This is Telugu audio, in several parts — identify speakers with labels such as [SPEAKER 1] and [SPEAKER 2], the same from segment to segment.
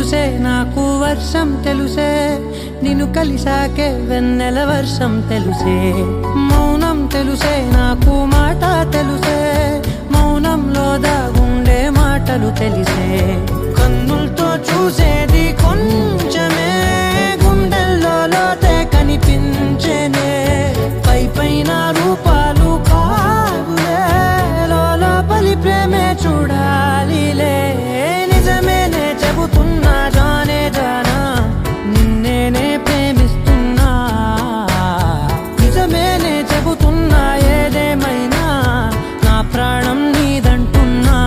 [SPEAKER 1] తెలుసే నాకు వర్షం తెలుసే నిన్ను కలిసాకే వెన్నెల వర్షం తెలుసే మౌనం తెలుసే నాకు మాట తెలుసే మౌనంలో దాగుండే మాటలు తెలిసే కన్నులతో చూసేది కొంచెమే గుండెల్లో లోతే కనిపించేనే పై పైన రూపాలు కావులే లోపలి ప్రేమే చూడాలిలే నిజమేనే చెబుతున్నా జానే జానా నిన్నేనే ప్రేమిస్తున్నా నిజమేనే చెబుతున్నా ఏదేమైనా నా ప్రాణం నీదంటున్నా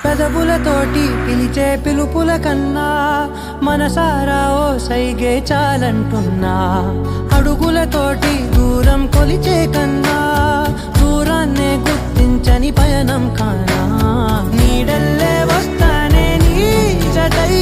[SPEAKER 1] పెదవులతోటి పిలిచే పిలుపుల కన్నా మనసారా ఓ సైగే చాలంటున్నా అడుగులతోటి దూరం కొలిచే కన్నా దూరాన్నే గుర్తించని పయనం కానా నీడల్లే వస్తానే నీ జతై